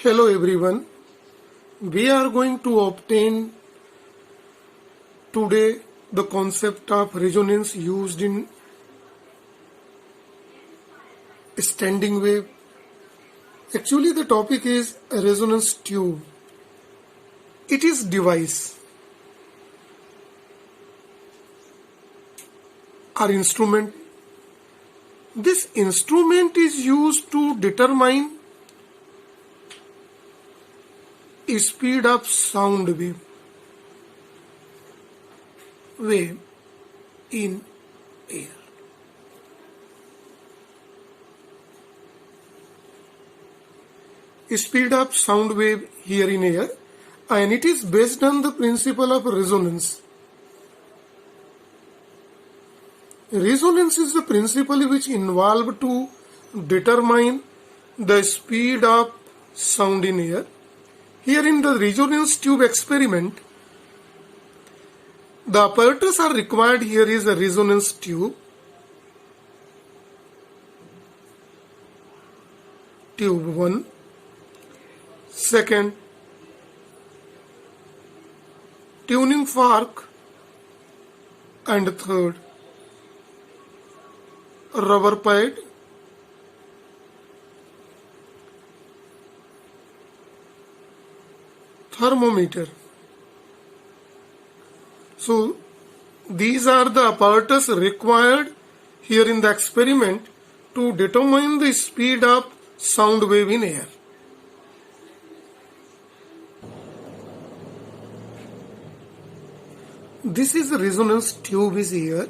Hello everyone. We are going to obtain today the concept of resonance used in standing wave. Actually the topic is a resonance tube. It is device or instrument. This instrument is used to determine speed of sound wave in air. Speed of sound wave here in air, and it is based on the principle of resonance. Resonance is the principle which involved to determine the speed of sound in air. Here in the resonance tube experiment, the apparatus are required. Here is a resonance tube. Tube 1. Second, tuning fork. And third, rubber pad. Thermometer. So these are the apparatus required here in the experiment to determine the speed of sound wave in air. This is the resonance tube is here.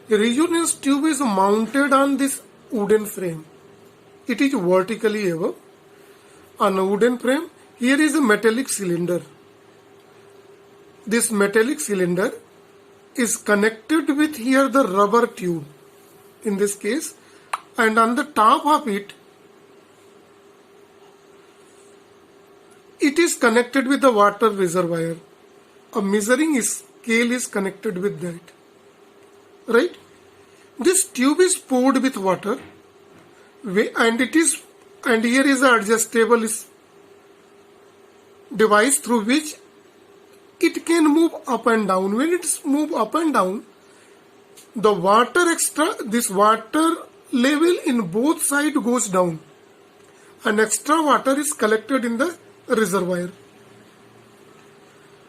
A resonance tube is mounted on this wooden frame. It is vertically above on a wooden frame. Here is a metallic cylinder. This metallic cylinder is connected with here the rubber tube in this case, and on the top of it, it is connected with the water reservoir. A measuring scale is connected with that. Right? This tube is poured with water, and here is an adjustable device through which it can move up and down. When it's move up and down, the this water level in both sides goes down, and extra water is collected in the reservoir.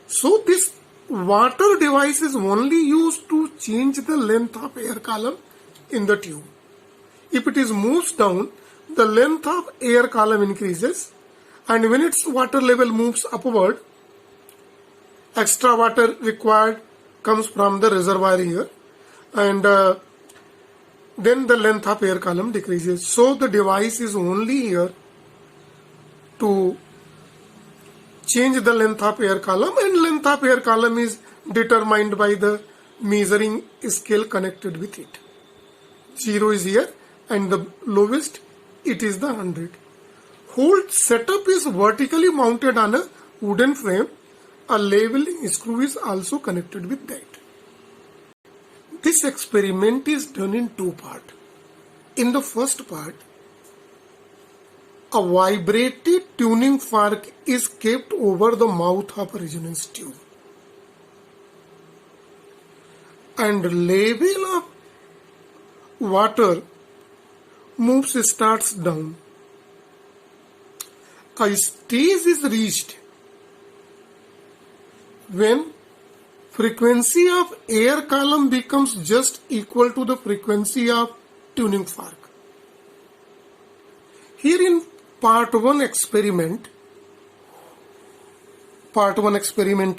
So this water device is only used to change the length of air column in the tube. If it is moves down, the length of air column increases, and when its water level moves upward, extra water required comes from the reservoir here, and then the length of air column decreases. So the device is only here to change the length of air column, and length of air column is determined by the measuring scale connected with it. 0 is here, and the lowest it is the 100. Whole setup is vertically mounted on a wooden frame. A leveling screw is also connected with that. This experiment is done in two parts. In the first part, a vibrated tuning fork is kept over the mouth of a resonance tube, and level of water starts down. A stage is reached when frequency of air column becomes just equal to the frequency of tuning fork. Here in part 1 experiment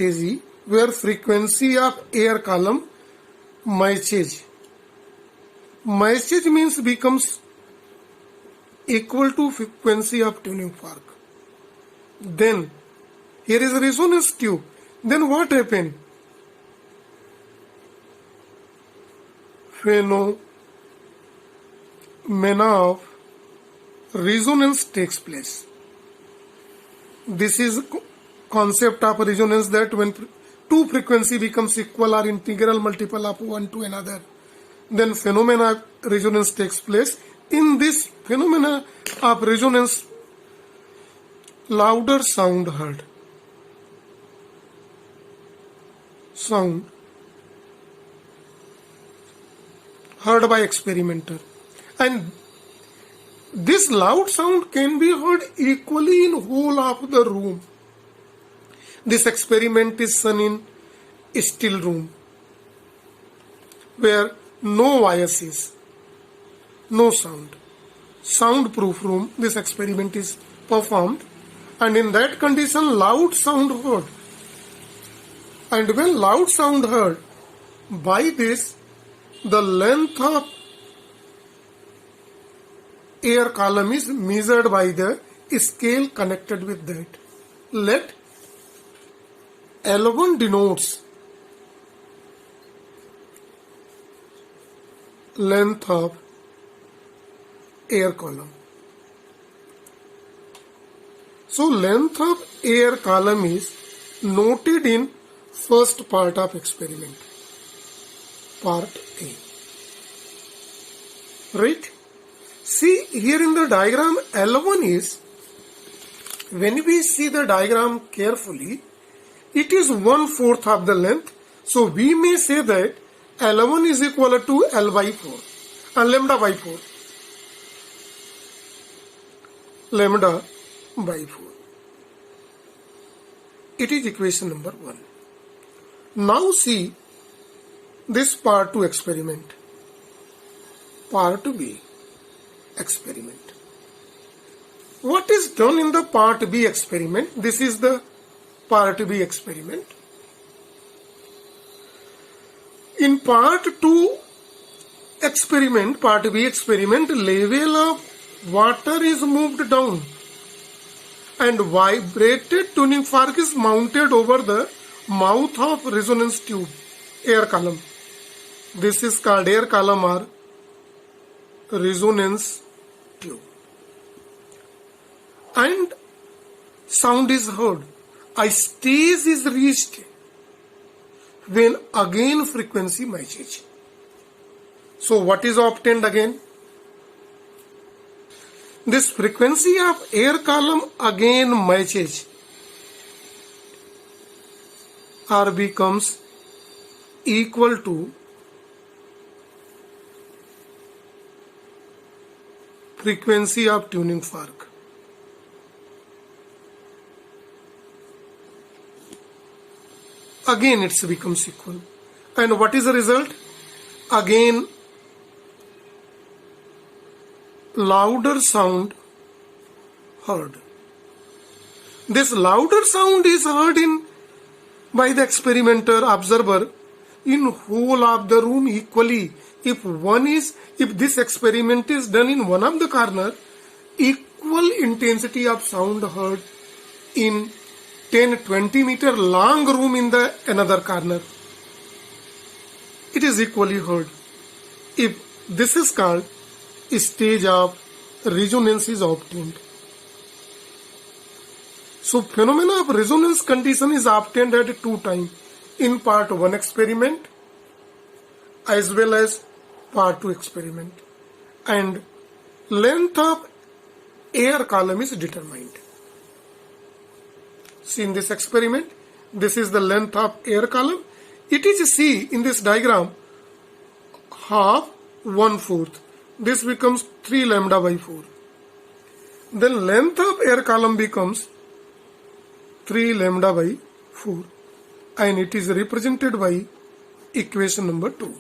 is where frequency of air column matches means becomes equal to frequency of tuning fork. Then here is a resonance tube. Then what happened? Phenomena of resonance takes place. This is concept of resonance, that when two frequency becomes equal or integral multiple of one to another, then phenomena of resonance takes place. In this phenomena of resonance, louder sound heard. Sound heard by experimenter, and this loud sound can be heard equally in whole of the room. This experiment is done in a still room where no voice is, no sound. Soundproof room, this experiment is performed, and in that condition loud sound heard. And when loud sound heard, by this the length of air column is measured by the scale connected with that. Let L1 denotes length of air column. So length of air column is noted in first part of experiment, part A. Right? See here in the diagram, L1 is, when we see the diagram carefully, it is 1/4 of the length. So we may say that L1 is equal to L by 4 and lambda by 4. Lambda by 4. It is equation number 1. Now see this part 2 experiment. Part B experiment. What is done in the part B experiment? This is the part B experiment. In part 2 experiment, part B experiment, level of water is moved down and vibrated tuning fork is mounted over the mouth of resonance tube, air column. This is called air column or resonance tube. And sound is heard. A stage is reached when again frequency matches. So what is obtained again? This frequency of air column again matches or becomes equal to frequency of tuning fork. Again it becomes equal. And what is the result? Again louder sound heard. This louder sound is heard by the experimenter observer in whole of the room equally. If this experiment is done in one of the corner, equal intensity of sound heard in 10-20 meter long room in the another corner. It is equally heard. If this is called stage of resonance is obtained. So phenomena of resonance condition is obtained at 2 times, in part 1 experiment as well as part 2 experiment, and length of air column is determined. See in this experiment, this is the length of air column. It is see in this diagram half 1/4. This becomes 3 lambda by 4. Then length of air column becomes 3 lambda by 4, and it is represented by equation number 2.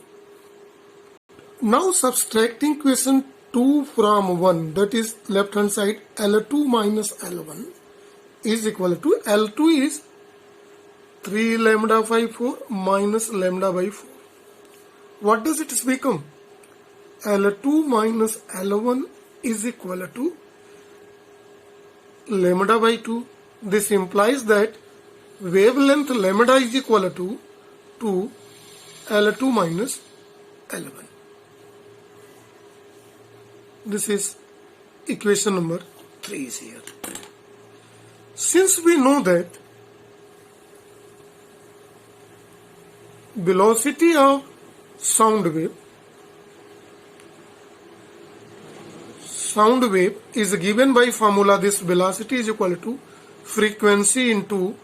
Now subtracting equation 2 from 1, that is left hand side, L2 minus L1 is equal to L2 is 3 lambda by 4 minus lambda by 4. What does it become? L2 minus L1 is equal to lambda by 2. This implies that wavelength lambda is equal to L2 minus L1. This is equation number 3 is here. Since we know that velocity of sound wave is given by formula, this velocity is equal to frequency into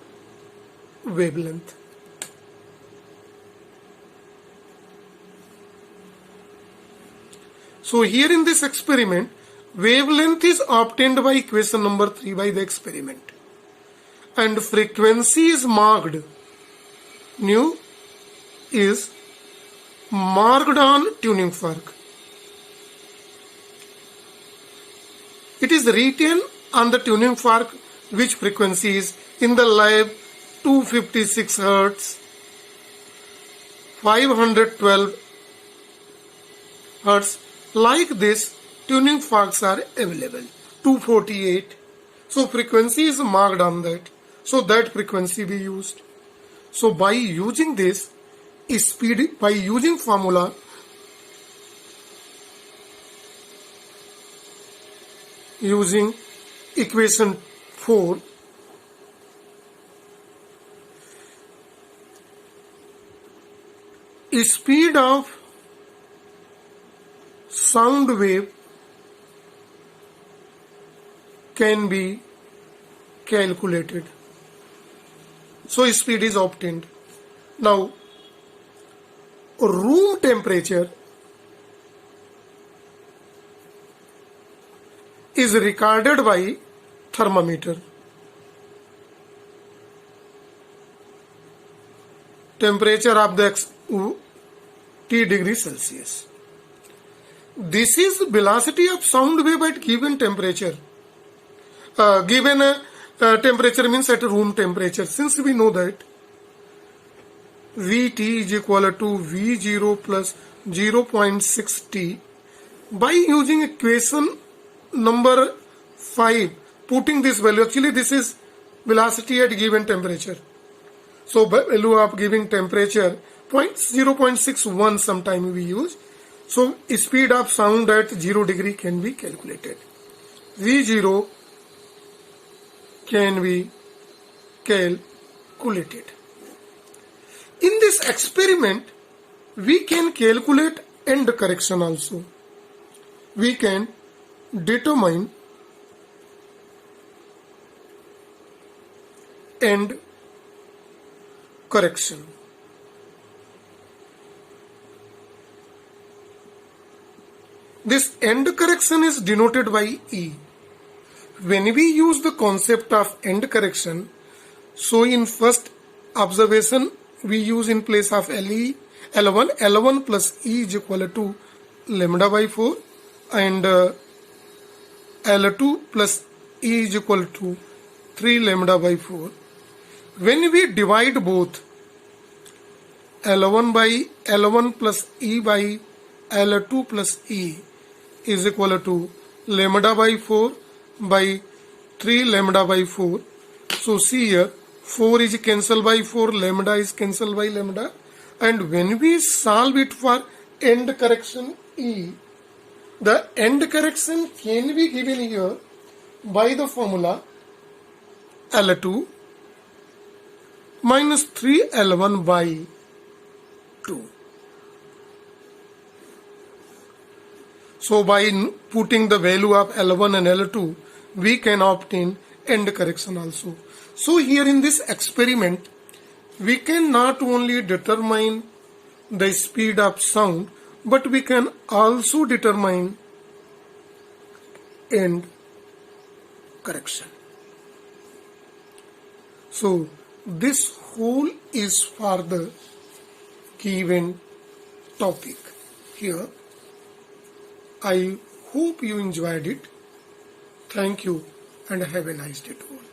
wavelength. So here in this experiment, wavelength is obtained by equation number 3 by the experiment, and frequency is marked. Nu is marked on tuning fork. It is written on the tuning fork which frequency is in the lab 256 Hertz, 512 Hertz. Like this, tuning forks are available. 248. So frequency is marked on that. So that frequency we used. So by using this speed, by using formula, using equation 4, speed of sound wave can be calculated. So speed is obtained. Now, room temperature is recorded by thermometer. Temperature of the T degrees Celsius. This is velocity of sound wave at given temperature. Temperature means at room temperature. Since we know that Vt is equal to V0 plus 0.6 T, by using equation number 5, putting this value, actually this is velocity at given temperature. So value of giving temperature 0.61 sometime we use. So speed of sound at 0 degree can be calculated. V0 can be calculated. In this experiment, we can calculate end correction also. We can determine end correction. This end correction is denoted by E. When we use the concept of end correction, so in first observation we use in place of L1 plus E is equal to lambda by 4, and L2 plus E is equal to 3 lambda by 4. When we divide both L1 by L1 plus E by L2 plus E is equal to lambda by 4 by 3 lambda by 4. So see here, 4 is cancelled by 4, lambda is cancelled by lambda, and when we solve it for end correction E, the end correction can be given here by the formula L2 minus 3L1 by 2. So by putting the value of L1 and L2, we can obtain end correction also. So here in this experiment, we can not only determine the speed of sound, but we can also determine end correction. So this whole is for the given topic here. I hope you enjoyed it. Thank you and have a nice day to all.